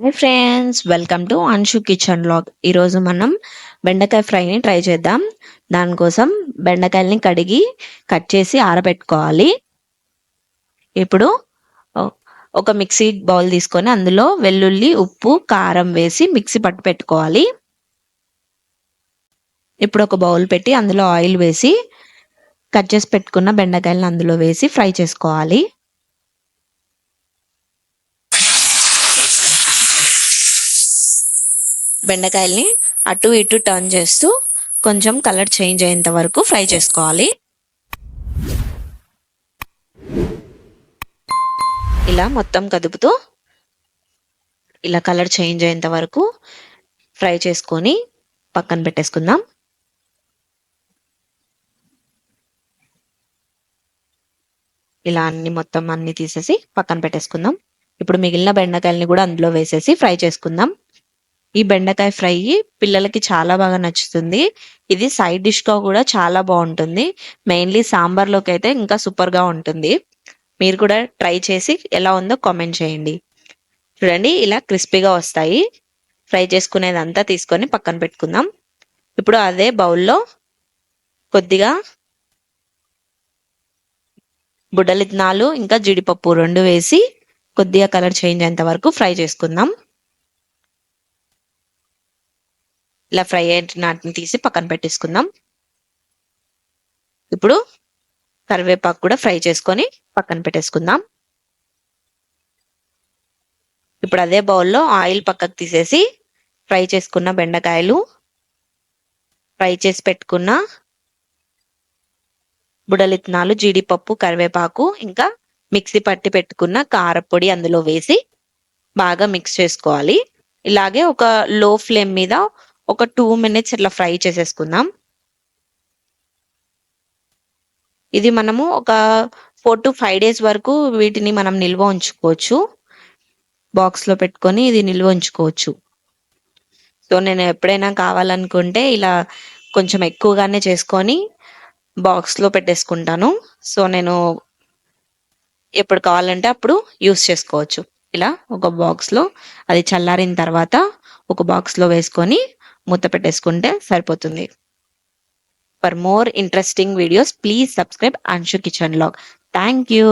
Hi friends, welcome to Anshu kitchen log. ఈరోజు మనం బెండకాయ ఫ్రైని ట్రై చేద్దాం. దానికోసం బెండకాయల్ని కడిగి కట్ చేసి ఆరబెట్టుకోవాలి. ఇప్పుడు ఒక మిక్సీ బౌల్ తీసుకొని అందులో వెల్లుల్లి, ఉప్పు, కారం వేసి మిక్సీ పట్టు పెట్టుకోవాలి. ఇప్పుడు ఒక బౌల్ పెట్టి అందులో ఆయిల్ వేసి కట్ చేసి పెట్టుకున్న బెండకాయలను అందులో వేసి ఫ్రై చేసుకోవాలి. బెండకాయల్ని అటు ఇటు టర్న్ చేస్తూ కొంచెం కలర్ చేంజ్ అయ్యేంత వరకు ఫ్రై చేసుకోవాలి. ఇలా మొత్తం కదుపుతూ ఇలా కలర్ చేంజ్ అయ్యేంత వరకు ఫ్రై చేసుకొని పక్కన పెట్టేసుకుందాం. ఇలా మొత్తం అన్ని తీసేసి పక్కన పెట్టేసుకుందాం. ఇప్పుడు మిగిలిన బెండకాయల్ని కూడా అందులో వేసేసి ఫ్రై చేసుకుందాం. ఈ బెండకాయ ఫ్రై పిల్లలకి చాలా బాగా నచ్చుతుంది. ఇది సైడ్ డిష్ గా కూడా చాలా బాగుంటుంది. మెయిన్లీ సాంబార్ లోకి అయితే ఇంకా సూపర్ గా ఉంటుంది. మీరు కూడా ట్రై చేసి ఎలా ఉందో కామెంట్ చేయండి. చూడండి, ఇలా క్రిస్పీగా వస్తాయి. ఫ్రై చేసుకునేదంతా తీసుకొని పక్కన పెట్టుకుందాం. ఇప్పుడు అదే బౌల్లో కొద్దిగా బుడ్డలిత్నాలు ఇంకా జీడిపప్పు రెండు వేసి కొద్దిగా కలర్ చేంజ్ అయ్యేంత వరకు ఫ్రై చేసుకుందాం. ఇలా ఫ్రై అయిన వాటిని తీసి పక్కన పెట్టేసుకుందాం. ఇప్పుడు కరివేపాకు కూడా ఫ్రై చేసుకొని పక్కన పెట్టేసుకుందాం. ఇప్పుడు అదే బౌల్లో ఆయిల్ పక్కకు తీసేసి ఫ్రై చేసుకున్న బెండకాయలు, ఫ్రై చేసి పెట్టుకున్న బుడలిత్నాలు, జీడిపప్పు, కరివేపాకు ఇంకా మిక్సీ పట్టి పెట్టుకున్న కారపొడి అందులో వేసి బాగా మిక్స్ చేసుకోవాలి. ఇలాగే ఒక లో ఫ్లేమ్ మీద ఒక 2 minutes ఇట్లా ఫ్రై చేసేసుకుందాం. ఇది మనము ఒక 4 to 5 days వరకు వీటిని మనం నిల్వ ఉంచుకోవచ్చు. బాక్స్ లో పెట్టుకొని ఇది నిల్వ ఉంచుకోవచ్చు. సో నేను ఎప్పుడైనా కావాలనుకుంటే ఇలా కొంచెం ఎక్కువగానే చేసుకొని బాక్స్ లో పెట్టేసుకుంటాను. సో నేను ఎప్పుడు కావాలంటే అప్పుడు యూస్ చేసుకోవచ్చు. ఇలా ఒక బాక్స్ లో అది చల్లారిన తర్వాత ఒక బాక్స్ లో వేసుకొని మూత పెట్టేసుకుంటే సరిపోతుంది. For more interesting videos, please subscribe Anshu Kitchen Log. Thank you.